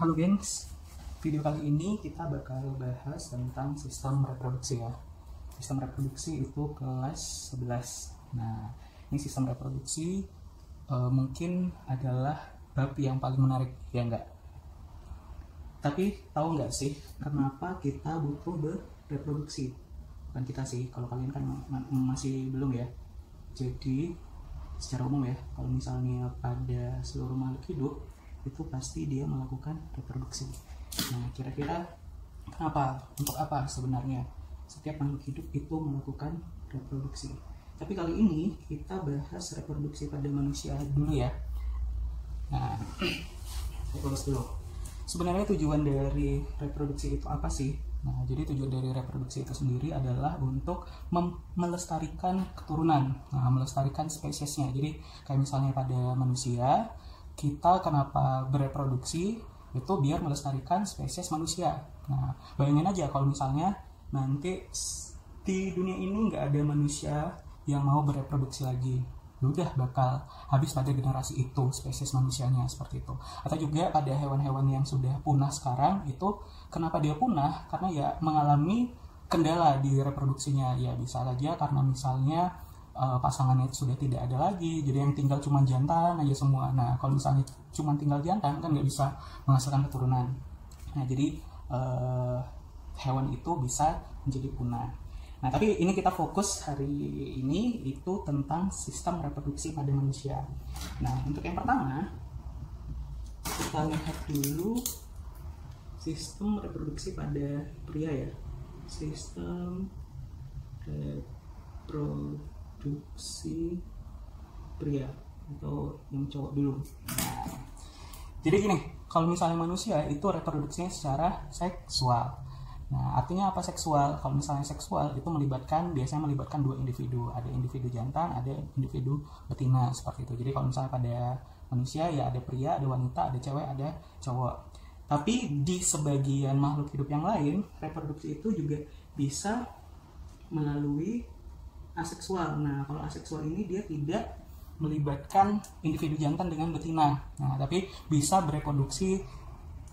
Halo gengs, video kali ini kita bakal bahas tentang sistem reproduksi ya. Sistem reproduksi itu kelas 11. Nah, ini sistem reproduksi mungkin adalah bab yang paling menarik, ya enggak? Tapi tahu nggak sih kenapa kita butuh bereproduksi? Bukan kita sih, kalau kalian kan masih belum ya. Jadi secara umum ya, kalau misalnya pada seluruh makhluk hidup itu pasti dia melakukan reproduksi. Nah, kira-kira kenapa? Untuk apa sebenarnya setiap makhluk hidup itu melakukan reproduksi? Tapi kali ini kita bahas reproduksi pada manusia dulu ya. Nah, saya bahas dulu. Sebenarnya tujuan dari reproduksi itu apa sih? Nah, jadi tujuan dari reproduksi itu sendiri adalah untuk melestarikan keturunan, melestarikan spesiesnya. Jadi kayak misalnya pada manusia, kita kenapa bereproduksi itu biar melestarikan spesies manusia. Nah, bayangin aja kalau misalnya nanti di dunia ini nggak ada manusia yang mau bereproduksi lagi, udah bakal habis pada generasi itu spesies manusianya, seperti itu. Atau juga pada hewan-hewan yang sudah punah sekarang itu, kenapa dia punah? Karena ya mengalami kendala di reproduksinya. Ya bisa saja karena misalnya pasangannya sudah tidak ada lagi, jadi yang tinggal cuma jantan aja semua. Nah, kalau misalnya cuma tinggal jantan kan nggak bisa menghasilkan keturunan. Nah, jadi hewan itu bisa menjadi punah. Nah, tapi ini kita fokus hari ini itu tentang sistem reproduksi pada manusia. Nah, untuk yang pertama kita lihat dulu sistem reproduksi pada pria ya. Sistem reproduksi pria atau yang cowok dulu. Nah, jadi gini, kalau misalnya manusia itu reproduksinya secara seksual. Nah, artinya apa seksual? Kalau misalnya seksual itu biasanya melibatkan dua individu. Ada individu jantan, ada individu betina, seperti itu. Jadi kalau misalnya pada manusia ya ada pria, ada wanita, ada cewek, ada cowok. Tapi di sebagian makhluk hidup yang lain, reproduksi itu juga bisa melalui aseksual. Nah, kalau aseksual ini dia tidak melibatkan individu jantan dengan betina. Nah, tapi bisa bereproduksi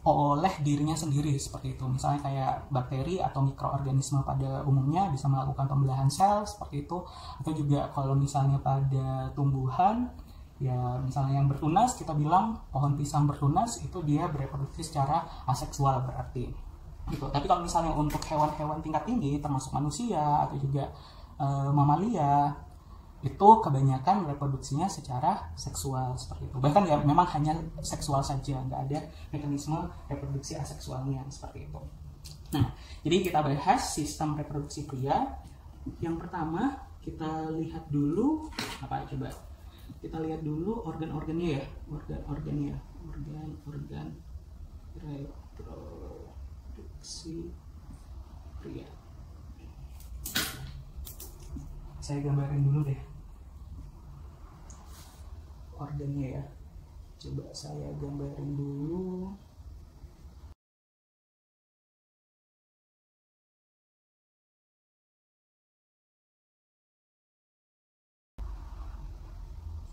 oleh dirinya sendiri, seperti itu. Misalnya kayak bakteri atau mikroorganisme pada umumnya bisa melakukan pembelahan sel, seperti itu. Atau juga kalau misalnya pada tumbuhan, ya misalnya yang bertunas, kita bilang pohon pisang bertunas, itu dia bereproduksi secara aseksual berarti. Gitu. Tapi kalau misalnya untuk hewan-hewan tingkat tinggi, termasuk manusia atau juga mamalia, itu kebanyakan reproduksinya secara seksual, seperti itu. Bahkan ya memang hanya seksual saja, nggak ada mekanisme reproduksi aseksualnya, seperti itu. Nah, jadi kita bahas sistem reproduksi pria. Yang pertama kita lihat dulu apa coba? Kita lihat dulu organ-organnya ya, organ-organ reproduksi pria. Saya gambarin dulu deh organnya ya. Coba saya gambarin dulu.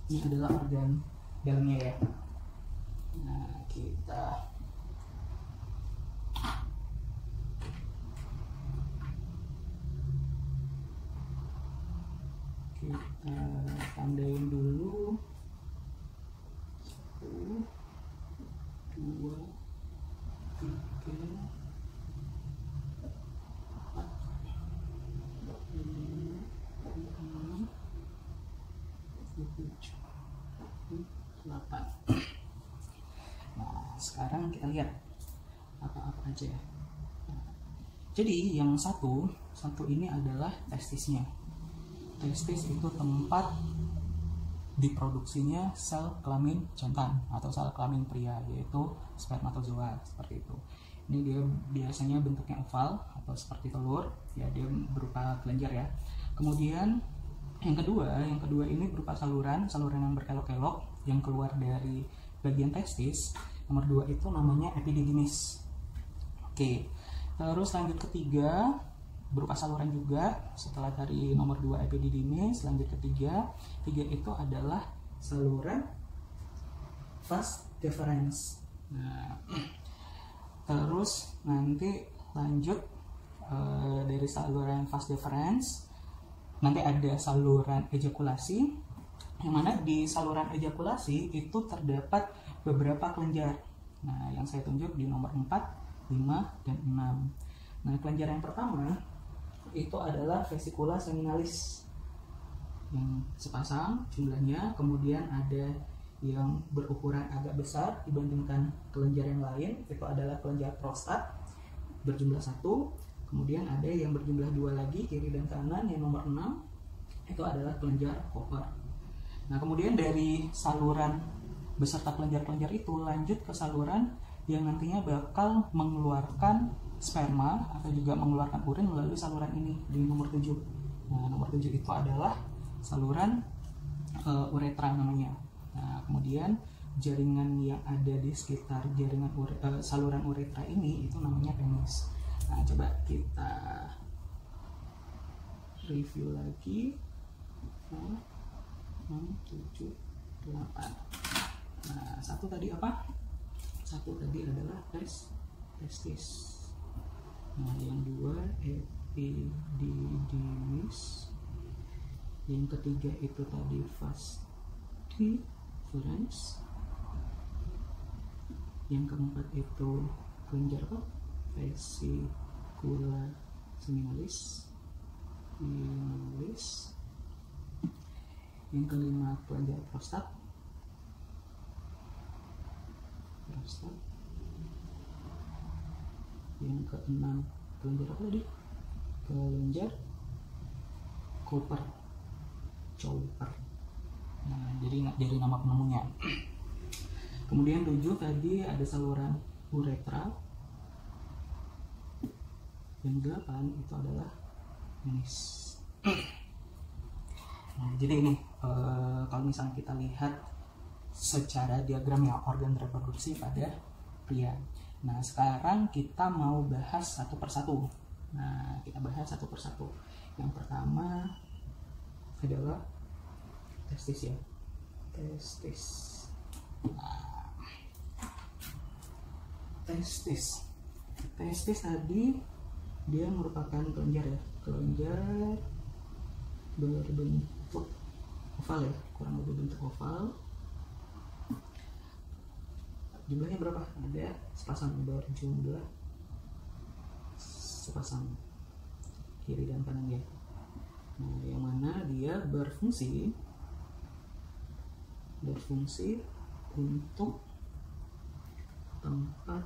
Ini adalah organ dalamnya ya. Nah, kita tandain dulu 1, 2, 3, 4, 5, 6, 7, 8. Nah, sekarang kita lihat apa-apa aja ya. Nah, jadi yang satu ini adalah testisnya. Testis itu tempat diproduksinya sel kelamin jantan atau sel kelamin pria, yaitu spermatozoa, seperti itu. Ini dia biasanya bentuknya oval atau seperti telur, ya dia berupa kelenjar ya. Kemudian yang kedua ini berupa saluran yang berkelok-kelok yang keluar dari bagian testis. Nomor 2 itu namanya epididymis. Oke. Terus lanjut ketiga berupa saluran juga. Setelah dari nomor 2 epididymis, lanjut ketiga itu adalah saluran vas deferens. Nah, Terus nanti lanjut dari saluran vas deferens, nanti ada saluran ejakulasi, yang mana di saluran ejakulasi itu terdapat beberapa kelenjar. Nah, yang saya tunjuk di nomor 4, 5, dan 6. Nah, kelenjar yang pertama itu adalah vesicula seminalis yang sepasang jumlahnya, kemudian ada yang berukuran agak besar dibandingkan kelenjar yang lain, itu adalah kelenjar prostat berjumlah 1, kemudian ada yang berjumlah 2 lagi kiri dan kanan, yang nomor 6 itu adalah kelenjar Cooper. Nah, kemudian dari saluran beserta kelenjar-kelenjar itu lanjut ke saluran yang nantinya bakal mengeluarkan sperma atau juga mengeluarkan urin melalui saluran ini di nomor 7. Nah, nomor 7 itu adalah saluran uretra namanya. Nah, kemudian jaringan yang ada di sekitar jaringan saluran uretra ini itu namanya penis. Nah, coba kita review lagi. 7, 8. Nah, satu tadi apa? Satu tadi adalah testis. Nah, yang 2 epididymis. Yang ketiga itu tadi vas deferens. Yang keempat itu kelenjar apa? Vesicula seminalis. Yang kelima kelenjar prostat. Yang keenam kelenjar apa tadi? Kelenjar Cooper. Nah, jadi dari nama penemunya. Kemudian 7 tadi ada saluran uretra. Yang 8 itu adalah penis. Nah, jadi ini kalau misalnya kita lihat secara diagram ya organ reproduksi pada pria. Nah, sekarang kita mau bahas satu persatu. Nah, kita bahas satu persatu. Yang pertama adalah testis ya. Testis. Nah, testis tadi dia merupakan kelenjar ya. Kelenjar berbentuk oval ya, kurang lebih bentuk oval. Jumlahnya berapa? Ada sepasang, berjumlah sepasang kiri dan kanan ya. Nah, yang mana dia berfungsi untuk tempat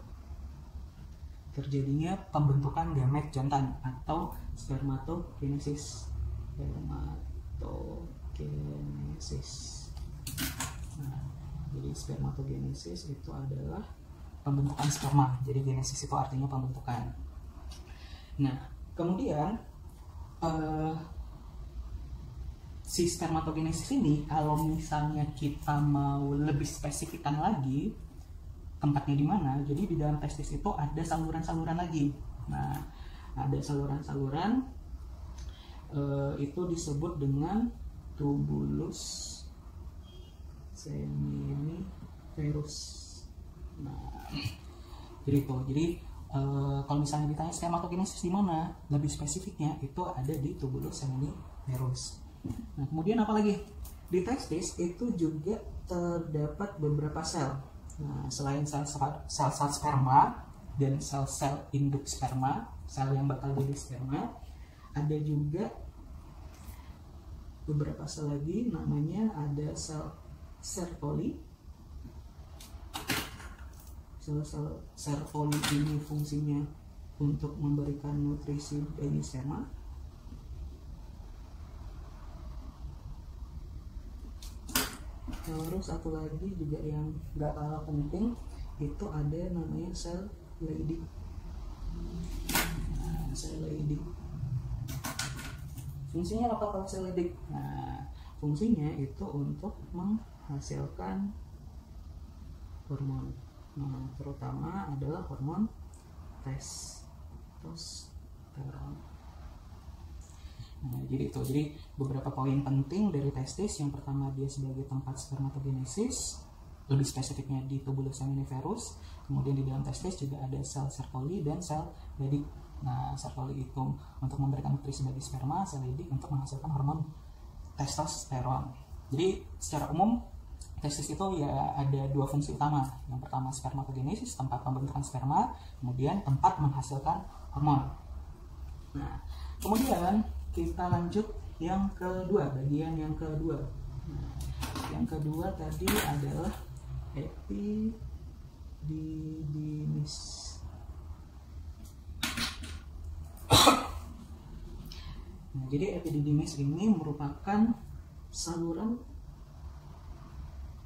terjadinya pembentukan gamet jantan atau spermatogenesis. Nah, jadi spermatogenesis itu adalah pembentukan sperma. Jadi genesis itu artinya pembentukan. Nah, kemudian si spermatogenesis ini kalau misalnya kita mau lebih spesifikkan lagi tempatnya di mana, jadi di dalam testis itu ada saluran-saluran lagi. Nah, ada saluran-saluran itu disebut dengan tubulus seminiferus. Nah, jadi itu. Jadi kalau misalnya ditanya spermatogenesis di mana, lebih spesifiknya itu ada di tubulus seminiferus. Nah, kemudian apa lagi? Di testis itu juga terdapat beberapa sel. Nah, selain sel-sel sperma dan sel-sel induk sperma, sel yang bakal jadi sperma, ada juga beberapa sel lagi, namanya ada sel Sertoli. Sel-sel Sertoli ini fungsinya untuk memberikan nutrisi bagi sperma. Terus satu lagi juga yang gak kalah penting itu ada namanya sel Leydig. Nah, sel Leydig fungsinya apa kalau sel Leydig? Nah, fungsinya itu untuk menghasilkan hormon. Nah, terutama adalah hormon testosteron. Nah, jadi itu. Jadi beberapa poin penting dari testis. Yang pertama, dia sebagai tempat spermatogenesis. lebih spesifiknya di tubulus seminiferus. Kemudian di dalam testis juga ada sel Sertoli dan sel Leydig. Nah, Sertoli itu untuk memberikan nutrisi bagi sperma, sel Leydig untuk menghasilkan hormon testosteron. Jadi secara umum testis itu ya ada dua fungsi utama. Yang pertama spermatogenesis, tempat pembentukan sperma, kemudian tempat menghasilkan hormon. Nah, kemudian kita lanjut yang kedua, bagian yang kedua. Nah, yang kedua tadi adalah epididymis. Nah, jadi epididymis ini merupakan saluran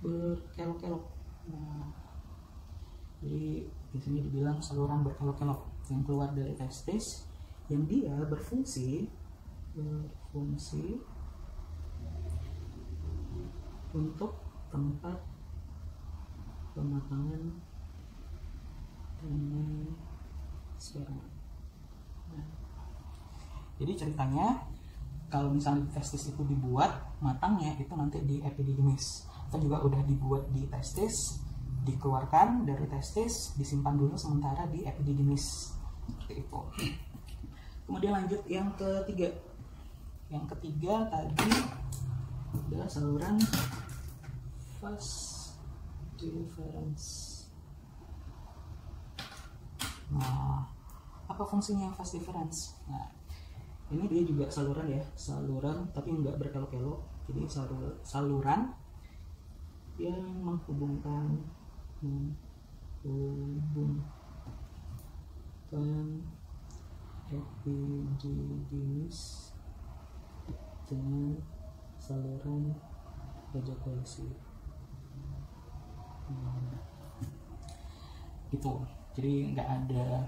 berkelok-kelok. Nah, jadi biasanya dibilang saluran berkelok-kelok yang keluar dari testis, yang dia berfungsi untuk tempat pematangan dengan sperma. Nah, jadi ceritanya kalau misalnya testis itu dibuat, matangnya itu nanti di epididymis, atau juga udah dibuat di testis, dikeluarkan dari testis, disimpan dulu sementara di epididymis, seperti itu. Kemudian lanjut yang ketiga. Yang ketiga tadi adalah saluran vas deferens. Nah, apa fungsinya vas deferens? Nah, ini dia juga saluran ya, saluran tapi nggak berkelok-kelok. Jadi saluran yang menghubungkan epididymis dengan saluran ejakulasi. Gitu. Jadi nggak ada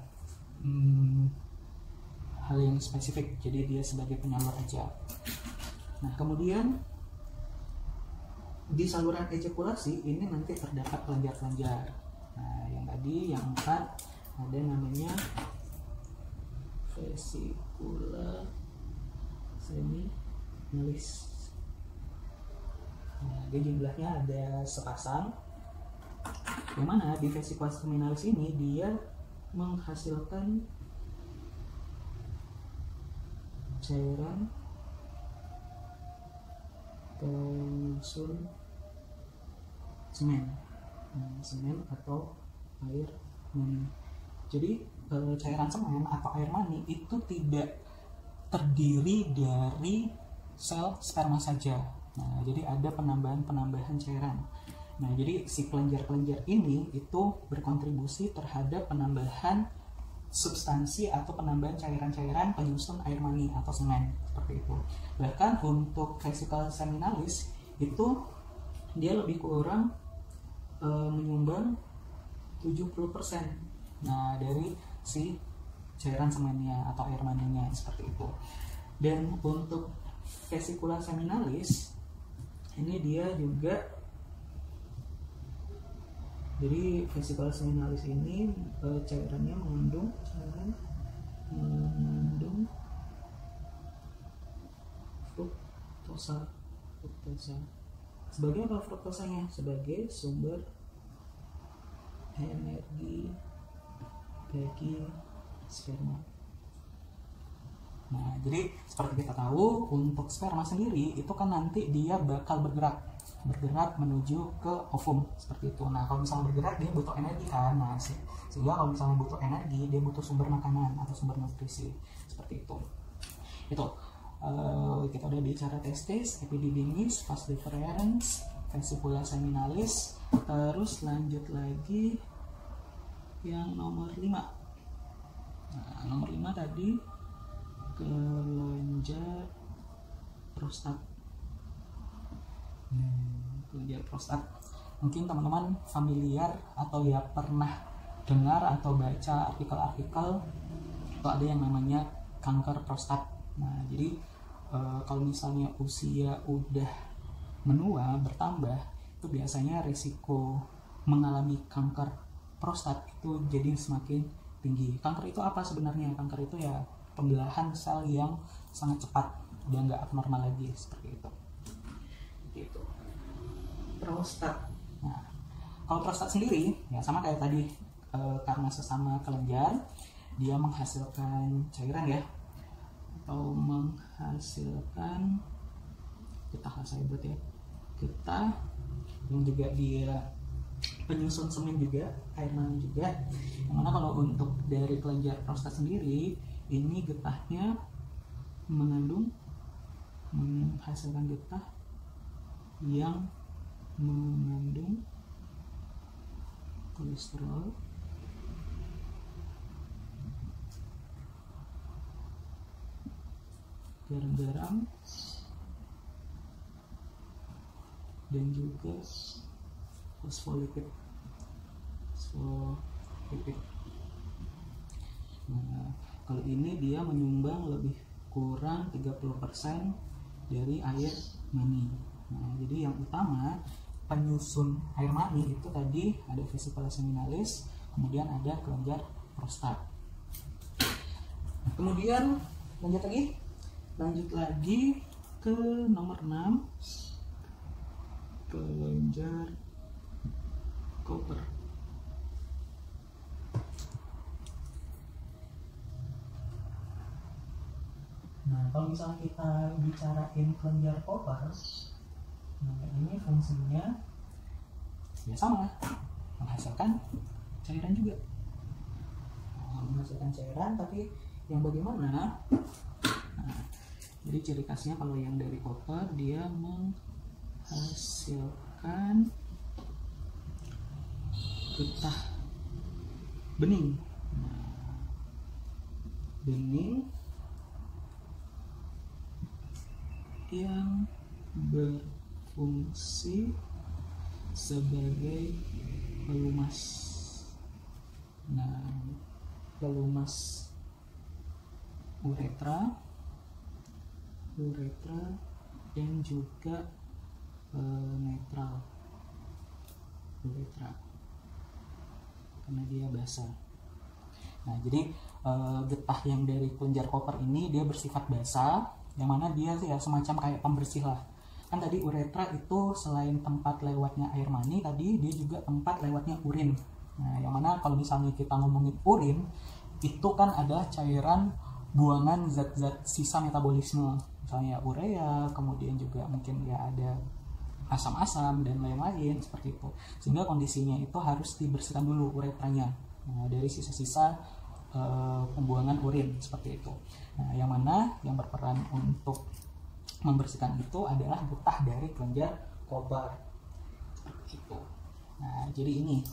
hal yang spesifik, jadi dia sebagai penyalur aja. Nah, kemudian di saluran ejakulasi ini nanti terdapat kelenjar-kelenjar. Nah, yang tadi yang 4 ada namanya vesicula seminalis. Nah, dia jumlahnya ada sepasang. Yang mana di vesicula seminalis ini dia menghasilkan cairan penyusun semen, semen atau air mani. Jadi cairan semen atau air mani itu tidak terdiri dari sel sperma saja. Nah, jadi ada penambahan cairan. Nah, jadi si kelenjar-kelenjar ini itu berkontribusi terhadap penambahan substansi atau penambahan cairan-cairan penyusun air mani atau semen, seperti itu. Bahkan untuk vesicula seminalis itu dia lebih kurang menyumbang 70%. Nah, dari si cairan semennya atau air maninya, seperti itu. Dan untuk vesicula seminalis ini dia juga, jadi vesicula seminalis ini cairannya mengandung fruktosa. Sebagai apa fruktosanya? Sebagai sumber energi bagi sperma. Nah, jadi seperti kita tahu untuk sperma sendiri itu kan nanti dia bakal bergerak menuju ke ovum, seperti itu. Nah, kalau misalnya bergerak dia butuh energi kan. Nah, sehingga kalau misalnya butuh energi dia butuh sumber makanan atau sumber nutrisi, seperti itu. Itu kita udah bicara testis, epididymis, vas deferens, vesicula seminalis. Terus lanjut lagi yang nomor 5. Nah, nomor 5 tadi kelenjar prostat. Kelenjar prostat, mungkin teman-teman familiar atau ya pernah dengar atau baca artikel-artikel itu ada yang namanya kanker prostat. Nah, jadi kalau misalnya usia udah menua bertambah, itu biasanya risiko mengalami kanker prostat itu jadi semakin tinggi. Kanker itu apa sebenarnya? Kanker itu ya pembelahan sel yang sangat cepat, udah nggak abnormal lagi, seperti itu. Gitu. Prostat. Nah, Kalau prostat sendiri ya sama kayak tadi, karena sesama kelenjar dia menghasilkan cairan ya, atau menghasilkan getah, saya buat ya, getah yang juga dia penyusun semen juga, air mani juga. Yang mana kalau untuk dari kelenjar prostat sendiri ini getahnya menghasilkan getah yang mengandung kolesterol, garam-garam, dan juga fosfolipid. Nah, kalau ini dia menyumbang lebih kurang 30% dari air mani. Nah, jadi yang utama penyusun air mani itu tadi ada vesicula seminalis, kemudian ada kelenjar prostat. Kemudian lanjut lagi ke nomor 6, kelenjar Cooper. Nah, kalau misalnya kita bicarain kelenjar Cooper, nah ini fungsinya ya sama, menghasilkan cairan juga. Menghasilkan cairan, tapi yang bagaimana? Nah, jadi ciri khasnya kalau yang dari Cooper dia menghasilkan getah bening. Nah, bening yang berfungsi sebagai pelumas. Nah, pelumas uretra yang juga netral uretra karena dia basah. Nah, jadi getah yang dari kelenjar Cooper ini dia bersifat basah, yang mana dia ya semacam kayak pembersih lah. Kan tadi uretra itu selain tempat lewatnya air mani, tadi dia juga tempat lewatnya urin. Nah, yang mana kalau misalnya kita ngomongin urin, itu kan ada cairan buangan zat-zat sisa metabolisme, misalnya urea, kemudian juga mungkin ya ada asam-asam dan lain-lain seperti itu, sehingga kondisinya itu harus dibersihkan dulu uretranya, nah, dari sisa-sisa pembuangan urin seperti itu. Nah, yang mana yang berperan untuk membersihkan itu adalah getah dari kelenjar Cooper seperti itu. Nah, jadi ini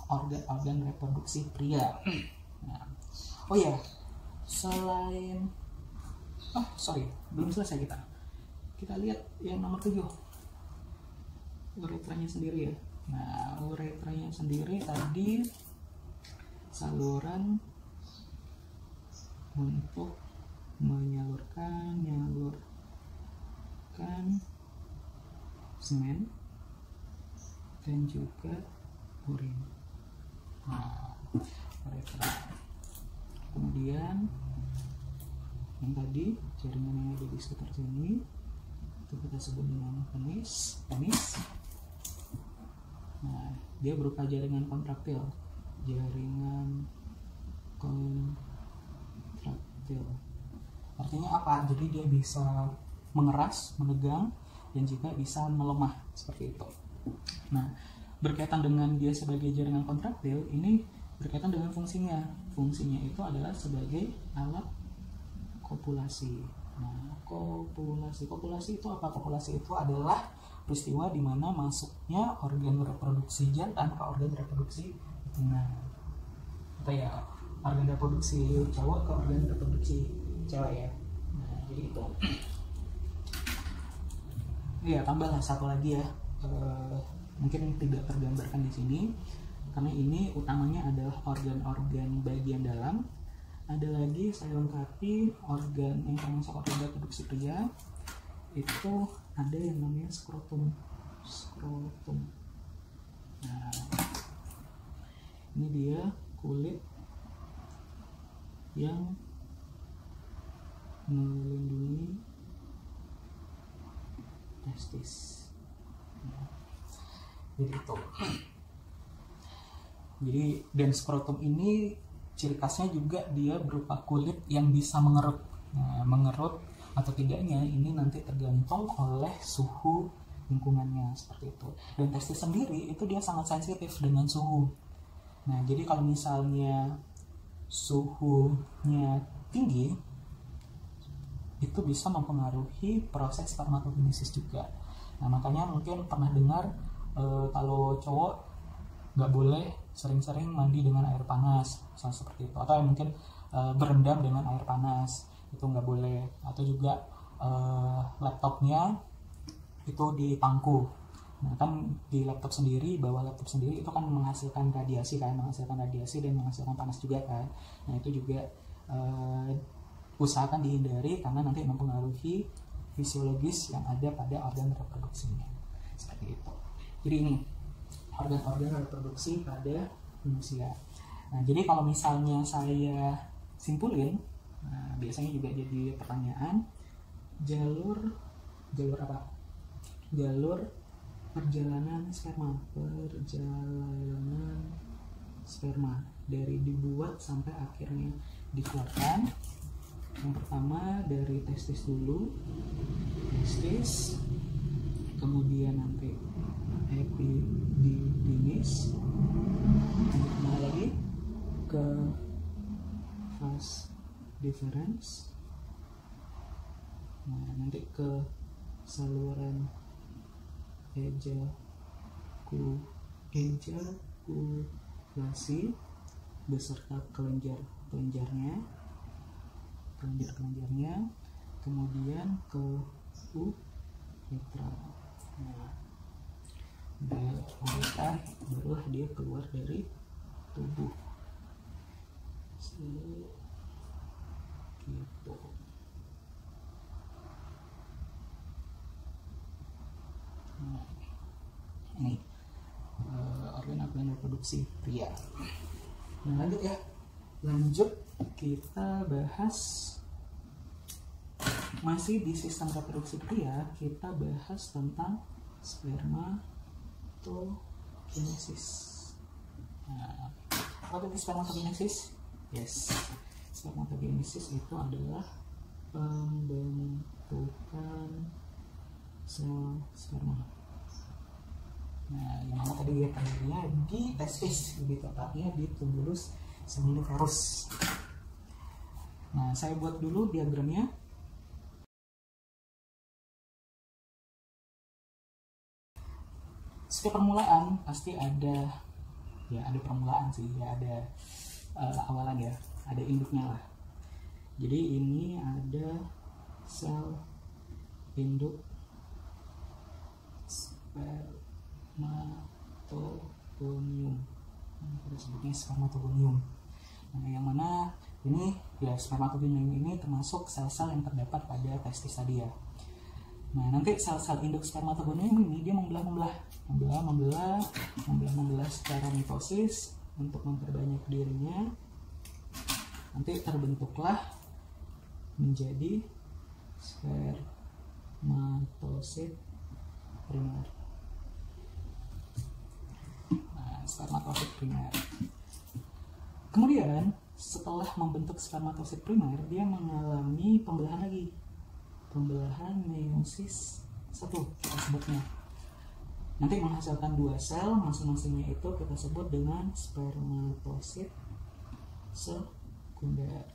organ reproduksi pria. Nah, oh ya, selain belum selesai kita lihat yang nomor 7, uretranya sendiri ya. Nah, uretranya sendiri tadi saluran untuk menyalurkan semen dan juga urin. Nah, uretra. Kemudian yang tadi jaringan yang ada di sekitar sini itu kita sebut dengan penis. Nah, dia berupa jaringan kontraktil. Artinya apa? Jadi dia bisa mengeras, menegang, dan juga bisa melemah seperti itu. Nah, berkaitan dengan dia sebagai jaringan kontraktil, ini berkaitan dengan fungsinya. Fungsinya itu adalah sebagai alat kopulasi. Nah, kopulasi itu apa? Kopulasi itu adalah peristiwa di mana masuknya organ reproduksi jantan ke organ reproduksi betina. Atau ya organ reproduksi cowok ke organ reproduksi cewek ya. Nah, jadi itu. Iya, tambahlah satu lagi ya. Mungkin tidak tergambarkan di sini karena ini utamanya adalah organ-organ bagian dalam. Ada lagi saya lengkapi organ yang termasuk organ reproduksi pria, itu ada yang namanya skrotum. Nah, ini dia kulit yang melindungi testis. Nah, jadi itu. Jadi dan skrotum ini ciri khasnya juga dia berupa kulit yang bisa mengerut. Nah, mengerut atau tidaknya ini nanti tergantung oleh suhu lingkungannya seperti itu. Dan testis sendiri itu dia sangat sensitif dengan suhu. Nah, jadi kalau misalnya suhunya tinggi, itu bisa mempengaruhi proses spermatogenesis juga. Nah, makanya mungkin pernah dengar kalau cowok nggak boleh sering-sering mandi dengan air panas, misalnya seperti itu. Atau mungkin berendam dengan air panas, itu nggak boleh. Atau juga laptopnya itu ditangkuh. Nah, kan di laptop sendiri, bawah laptop sendiri itu kan menghasilkan radiasi dan menghasilkan panas juga kan. Nah, itu juga usahakan dihindari karena nanti mempengaruhi fisiologis yang ada pada organ reproduksinya. Seperti itu. Jadi ini organ-organ reproduksi pada manusia. Nah, jadi kalau misalnya saya simpulin, nah, biasanya juga jadi pertanyaan, jalur apa? Jalur perjalanan sperma dari dibuat sampai akhirnya dikeluarkan. Yang pertama dari testis dulu, kemudian nanti epididymis, kembali lagi ke vas deferens, nah nanti ke saluran ejakulasi beserta kelenjarnya, kemudian ke uretra. Nah, uretra barulah dia keluar dari tubuh. Gitu. Nah, ini organ-organ reproduksi pria. Nah, lanjut kita bahas masih di sistem reproduksi pria. Kita bahas tentang spermatogenesis. Nah, apa itu spermatogenesis? Yes, spermatogenesis itu adalah pembentukan sel sperma. Nah, yang mana tadi terjadinya di testis, lebih tepatnya di tumulus seminiferus. Nah, saya buat dulu diagramnya. Setiap permulaan pasti ada permulaan sih, ada awalan ya, ada induknya lah. Jadi ini ada sel induk spermatogonium. Kita sebutnya spermatogonium. Nah, yang mana ini ya spermatogonium ini termasuk sel-sel yang terdapat pada testis tadi ya. Nah, nanti sel-sel induk spermatogonium ini dia membelah secara mitosis untuk memperbanyak dirinya. Nanti terbentuklah menjadi spermatosit primer. Nah, spermatosit primer. Kemudian setelah membentuk spermatosit primer, dia mengalami pembelahan lagi. Pembelahan meiosis 1 kita sebutnya. Nanti menghasilkan 2 sel, masing-masingnya itu kita sebut dengan spermatosit sekunder.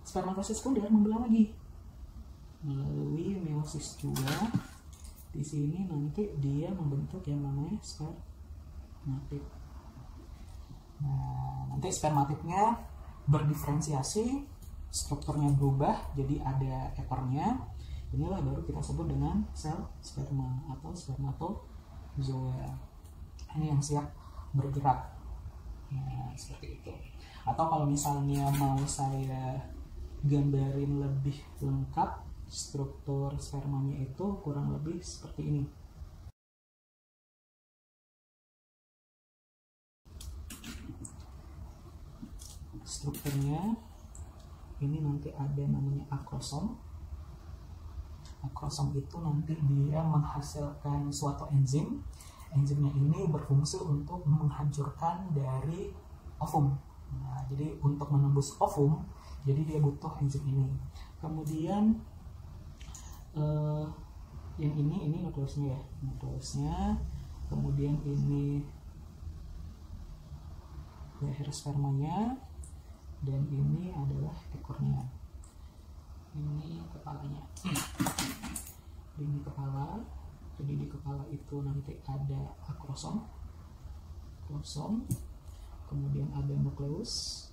Spermatosit sekunder membelah lagi melalui meiosis 2. Di sini nanti dia membentuk yang namanya spermatid. Nah, nanti spermatidnya berdiferensiasi, strukturnya berubah jadi ada ekornya. Inilah baru kita sebut dengan sel sperma atau spermatozoa. Ini yang siap bergerak. Nah, seperti itu. Atau kalau misalnya mau saya gambarin lebih lengkap, struktur spermanya itu kurang lebih seperti ini. Strukturnya ini nanti ada namanya akrosom. Akrosom itu nanti dia menghasilkan suatu enzim. enzimnya ini berfungsi untuk menghancurkan dari ovum. Nah, jadi untuk menembus ovum, jadi dia butuh enzim ini. Kemudian yang ini nukleusnya ya, nukleusnya. Kemudian ini leher spermanya, dan ini adalah ekornya. Ini kepalanya. Ini kepala. Jadi di kepala itu nanti ada akrosom, kemudian ada nukleus.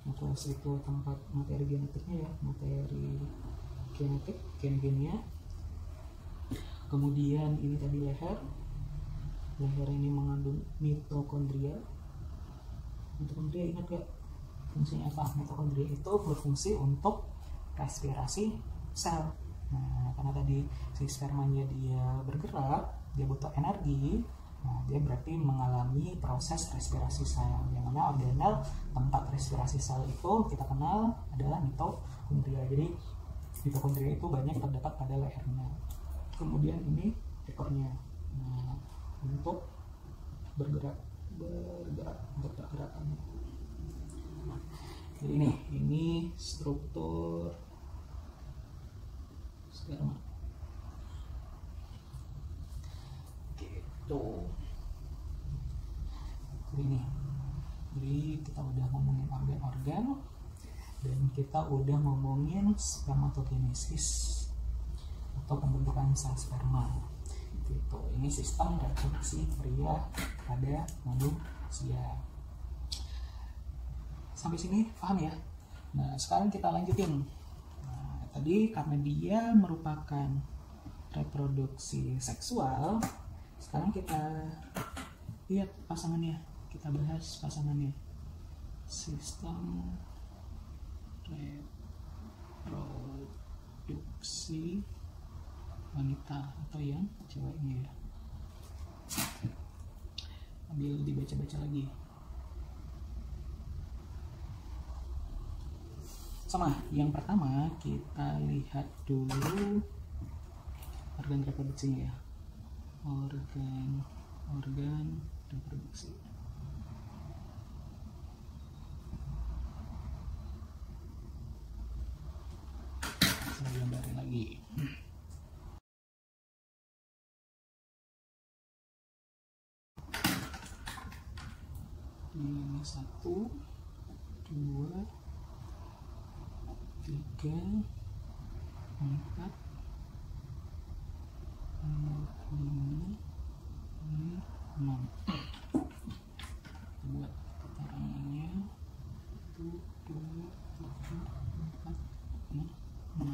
Nukleus itu tempat materi genetiknya ya, materi genetik, gen-gennya. Kemudian ini tadi leher ini mengandung mitokondria. Mitokondria ingat gak fungsinya apa? Mitokondria itu berfungsi untuk respirasi sel. Nah, karena tadi si spermanya dia bergerak, dia butuh energi. Nah, dia berarti mengalami proses respirasi sel. Yang mana organel tempat respirasi sel itu kita kenal adalah mitokondria. Jadi mitokondria itu banyak terdapat pada lehernya. Kemudian ini ekornya. Nah, untuk bergerak untuk pergerakannya. Jadi ini struktur sperma. Gitu. Jadi kita udah ngomongin organ-organ, dan kita udah ngomongin spermatogenesis atau pembentukan sel sperma. Gitu. Ini sistem reproduksi pria pada manusia. Sampai sini paham ya? Nah, sekarang kita lanjutin. Nah, tadi karena dia merupakan reproduksi seksual, sekarang kita lihat pasangannya. Kita bahas pasangannya. Sistem reproduksi wanita atau yang ceweknya ya. Ambil dibaca-baca lagi. Sama, yang pertama kita lihat dulu organ reproduksinya ya. Organ reproduksi. Saya gambarin lagi. Ini 1, 2, 3, 4, 5, 6. Buat keterangannya 1, 2, 3, 4, 5, 6.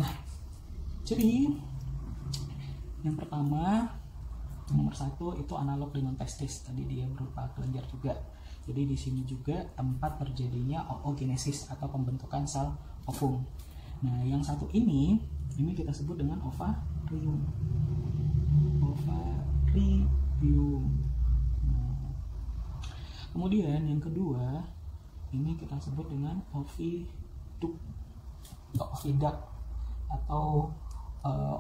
Nah, jadi yang pertama, nomor 1 itu analog dengan testis. Tadi dia berupa kelenjar juga. Jadi di sini juga tempat terjadinya oogenesis atau pembentukan sel ovum. Nah, yang satu ini kita sebut dengan ovarium. Nah, kemudian yang kedua ini kita sebut dengan oviduct atau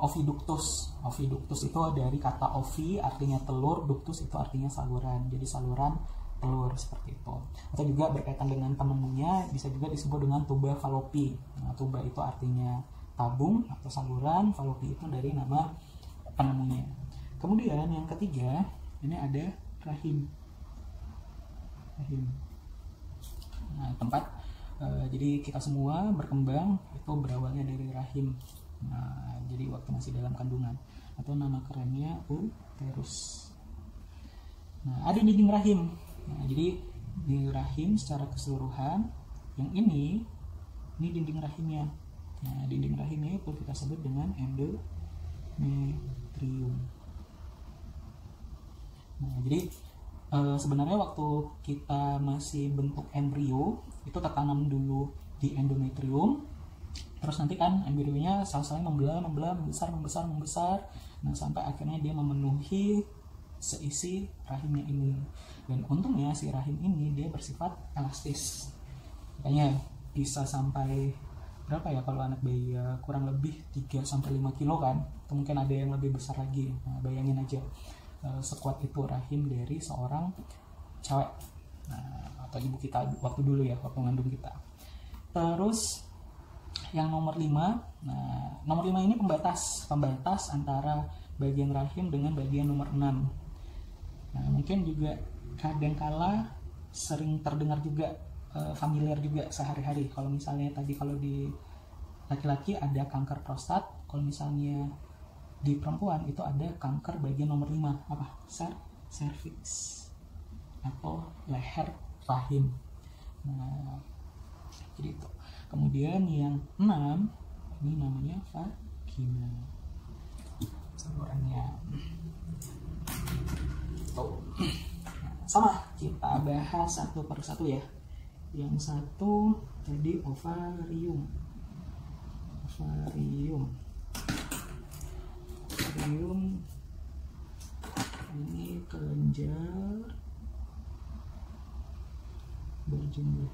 oviductus. Oviductus itu dari kata ovi artinya telur, ductus itu artinya saluran. Jadi saluran telur seperti itu. Atau juga berkaitan dengan penemunya bisa juga disebut dengan tuba fallopi. Nah, tuba itu artinya tabung atau saluran, fallopi itu dari nama penemunya. Kemudian yang ketiga ini ada rahim. Nah, tempat jadi kita semua berkembang itu berawalnya dari rahim. Nah, jadi waktu masih dalam kandungan, atau nama kerennya uterus. Nah, ada dinding rahim. Nah, jadi di rahim secara keseluruhan, yang ini dinding rahimnya. Nah, dinding rahimnya itu kita sebut dengan endometrium. Nah, jadi sebenarnya waktu kita masih bentuk embrio itu tertanam dulu di endometrium. Terus nanti kan embrionya sel-selnya membelah, membesar. Nah, sampai akhirnya dia memenuhi seisi rahimnya ini. Dan untungnya si rahim ini dia bersifat elastis. Makanya bisa sampai berapa ya, kalau anak bayi ya kurang lebih 3-5 kilo kan, atau mungkin ada yang lebih besar lagi. Nah, bayangin aja sekuat itu rahim dari seorang cewek, atau ibu kita waktu dulu ya, waktu mengandung kita. Terus yang nomor 5, nah nomor 5 ini pembatas antara bagian rahim dengan bagian nomor 6. Nah mungkin juga kadangkala sering terdengar juga, familiar juga sehari-hari. Kalau misalnya tadi kalau di laki-laki ada kanker prostat, kalau misalnya di perempuan itu ada kanker bagian nomor 5, apa? Cervix atau leher rahim. Nah, jadi itu. Kemudian yang 6 ini namanya vagina, salurannya. Sama, kita bahas satu per satu ya. Yang satu tadi ovarium. Ini kelenjar berjumlah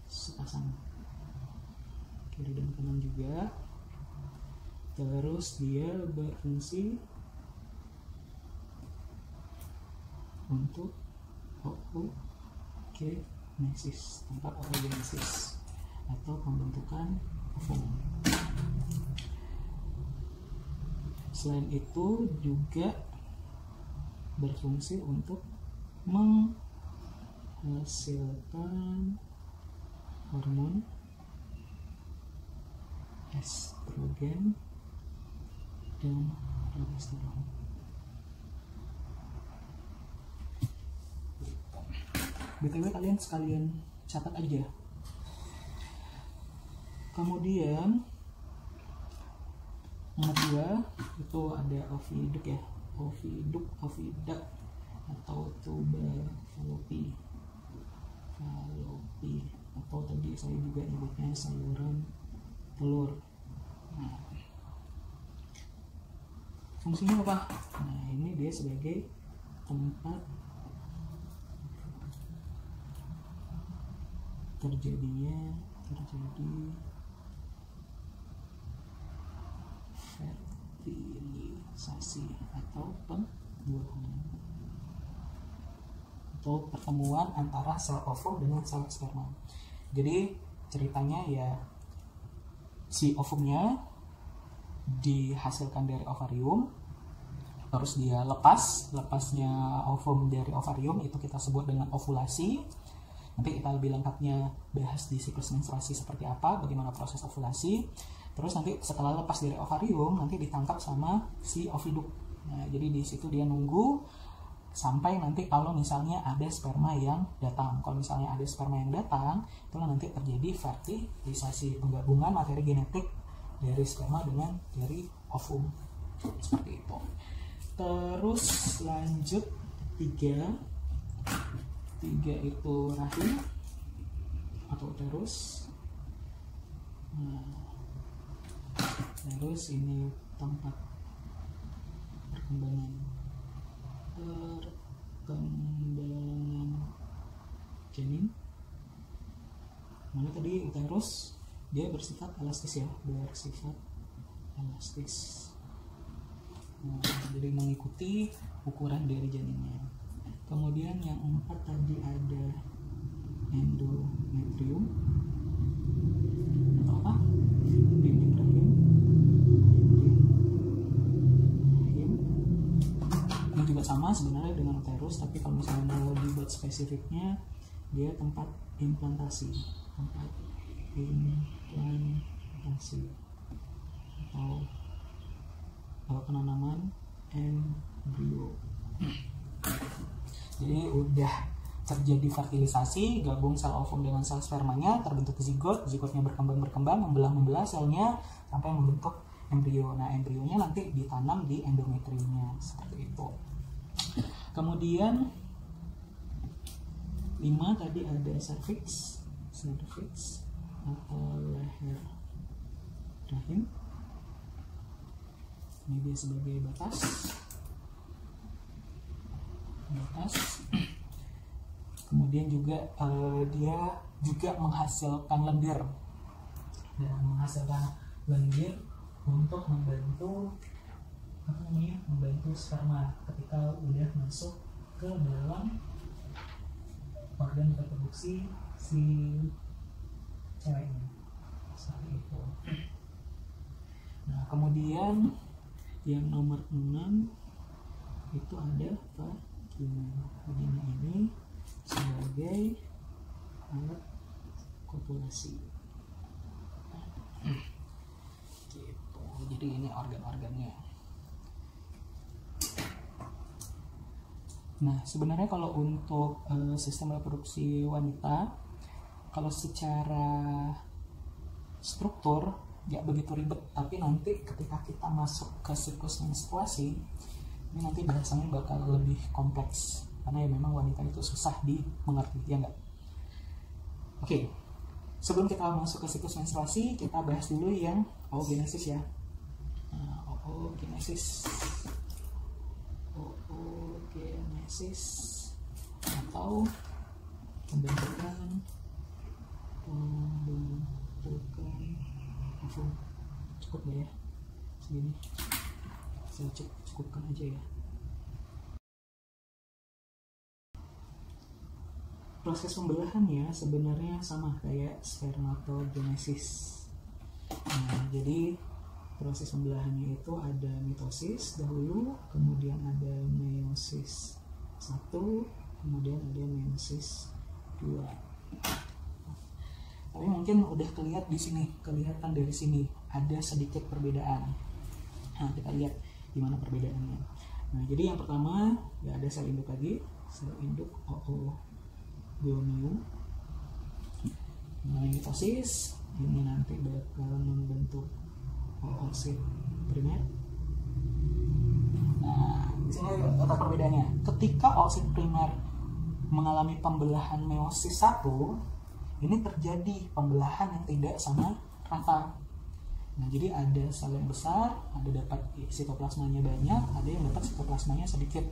sepasang, kiri dan kanan juga. Terus dia berfungsi untuk oogenesis, tempat oogenesis atau pembentukan ovum. Selain itu juga berfungsi untuk menghasilkan hormon estrogen dan progesteron. BTW kalian sekalian catat aja. Kemudian nomor 2 itu ada oviduk ya, ovida atau tuba fallopi, atau tadi saya juga nyebutnya saluran telur. Nah, fungsinya apa? Nah, ini dia sebagai tempat terjadi fertilisasi atau pembuahan atau pertemuan antara sel ovum dengan sel sperma. Jadi ceritanya ya, si ovumnya dihasilkan dari ovarium, terus dia lepasnya ovum dari ovarium itu kita sebut dengan ovulasi. Nanti kita lebih lengkapnya bahas di siklus menstruasi seperti apa, bagaimana proses ovulasi. Terus nanti setelah lepas dari ovarium nanti ditangkap sama si oviduk. Nah, jadi di situ dia nunggu sampai nanti kalau misalnya ada sperma yang datang. Kalau misalnya ada sperma yang datang, itulah nanti terjadi fertilisasi, penggabungan materi genetik dari sperma dengan dari ovum. Seperti itu. Terus lanjut 3 itu rahim atau uterus. Nah, terus ini tempat perkembangan janin. Mana tadi uterus dia bersifat elastis ya, Nah, jadi mengikuti ukuran dari janinnya. Kemudian yang 4 tadi ada endometrium atau apa? Dinding rahim. Ini juga sama sebenarnya dengan uterus, tapi kalau misalnya mau dibuat spesifiknya, dia tempat implantasi atau penanaman embrio. Jadi udah terjadi fertilisasi, gabung sel ovum dengan sel spermanya, terbentuk zigotnya berkembang, membelah selnya sampai membentuk embrio. Nah, embrionya nanti ditanam di endometriumnya, seperti itu. Kemudian 5 tadi ada cervix atau leher rahim. Ini dia sebagai batas. Kemudian kemudian juga dia juga menghasilkan lendir untuk membantu sperma ketika udah masuk ke dalam organ reproduksi si ceweknya, seperti itu. Nah, kemudian yang nomor 6 itu ada vagina. Vagina ini sebagai alat kopulasi. Gitu. Jadi ini organ-organnya. Nah, sebenarnya kalau untuk sistem reproduksi wanita, kalau secara struktur nggak begitu ribet, tapi nanti ketika kita masuk ke siklus menstruasi, ini nanti bahasannya bakal lebih kompleks karena ya memang wanita itu susah dimengerti, ya enggak? Oke, sebelum kita masuk ke siklus menstruasi, kita bahas dulu yang oogenesis ya. Oogenesis atau pembentukan ovum. Cukup nggak ya segini? Saya cukupkan aja ya. Proses pembelahannya sebenarnya sama kayak spermatogenesis. Nah, jadi proses pembelahannya itu ada mitosis dahulu, kemudian ada meiosis 1, kemudian ada meiosis 2. Tapi mungkin udah kelihatan dari sini ada sedikit perbedaan. Nah, kita lihat gimana perbedaannya. Nah, jadi yang pertama ya ada sel induk lagi, sel induk oogonium. Nah, mitosis ini nanti bakal membentuk oosit primer. Nah, di sini letak perbedaannya. Ketika oosit primer mengalami pembelahan meiosis 1, ini terjadi pembelahan yang tidak sama rata. Nah, jadi ada sel yang besar, ada dapat sitoplasmanya banyak, ada yang dapat sitoplasmanya sedikit.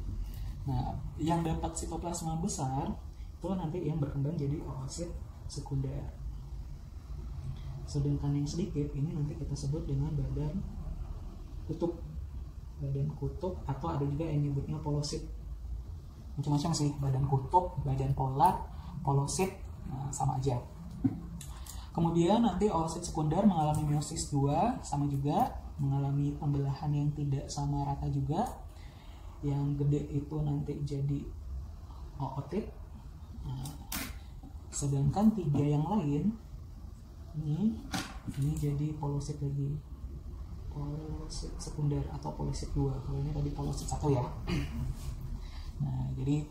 Nah, yang dapat sitoplasma besar itu nanti yang berkembang jadi oosit sekunder. Sedangkan yang sedikit ini nanti kita sebut dengan badan kutub. Badan kutub atau ada juga yang nyebutnya polosit. Macam-macam sih, badan kutub, badan polar, polosit. Nah, sama aja. Kemudian nanti oosit sekunder mengalami meiosis 2, sama juga mengalami pembelahan yang tidak sama rata juga. Yang gede itu nanti jadi ootit. Nah, sedangkan 3 yang lain ini jadi polosit lagi. Polosit sekunder atau polosit 2. Kalau ini tadi polosit 1 ya. Nah, jadi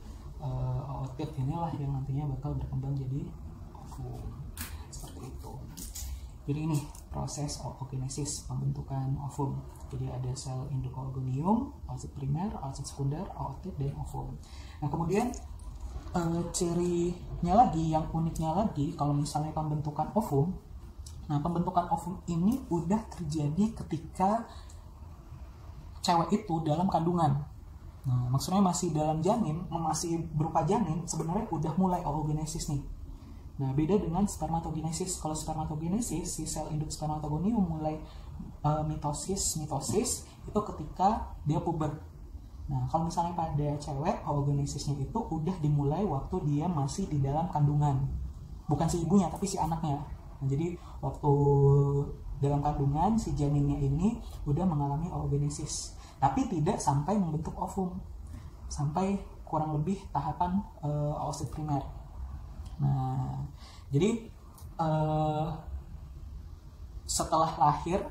ootit inilah yang nantinya bakal berkembang jadi ovum, seperti itu. Jadi ini proses oogenesis, pembentukan ovum. Jadi ada sel induk oogonium, oosit primer, oosit sekunder, ootit, dan ovum. Nah, kemudian cirinya lagi, yang uniknya lagi, kalau misalnya pembentukan ovum, nah pembentukan ovum ini udah terjadi ketika cewek itu dalam kandungan. Nah, maksudnya masih dalam janin, masih berupa janin, sebenarnya udah mulai oogenesis nih. Nah, beda dengan spermatogenesis. Kalau spermatogenesis, si sel induk spermatogonium mulai mitosis itu ketika dia puber. Nah, kalau misalnya pada cewek, oogenesisnya itu udah dimulai waktu dia masih di dalam kandungan. Bukan si ibunya, tapi si anaknya. Nah, jadi waktu dalam kandungan, si janinnya ini udah mengalami oogenesis. Tapi tidak sampai membentuk ovum, sampai kurang lebih tahapan oosit primer. Nah, jadi setelah lahir,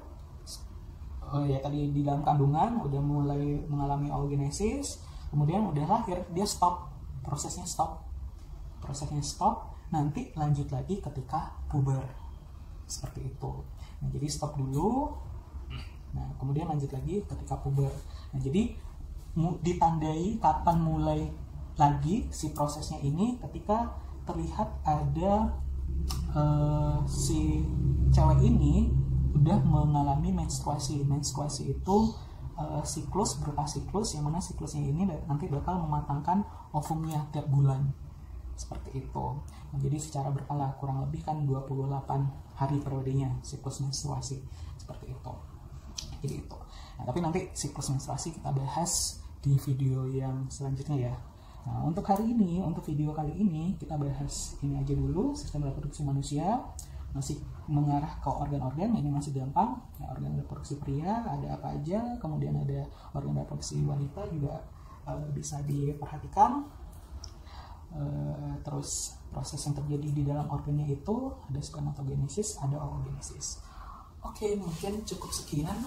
ya tadi di dalam kandungan udah mulai mengalami oogenesis, kemudian udah lahir, dia prosesnya stop, nanti lanjut lagi ketika puber, seperti itu. Nah, jadi stop dulu. Nah, kemudian lanjut lagi ketika puber. Nah, jadi ditandai kapan mulai lagi si prosesnya ini ketika terlihat ada si cewek ini udah mengalami menstruasi. Menstruasi itu siklus berupa siklus, yang mana siklusnya ini nanti bakal mematangkan ovumnya tiap bulan. seperti itu. Nah, jadi secara berkala kurang lebih kan 28 hari periodenya siklus menstruasi seperti itu. Jadi itu. Nah, tapi nanti siklus menstruasi kita bahas di video yang selanjutnya ya. Nah, untuk hari ini, untuk video kali ini kita bahas ini aja dulu, sistem reproduksi manusia. Masih mengarah ke organ-organ, ini masih gampang ya, organ reproduksi pria ada apa aja, kemudian ada organ reproduksi wanita juga bisa diperhatikan. Terus proses yang terjadi di dalam organnya itu ada spermatogenesis, ada oogenesis. Oke, mungkin cukup sekian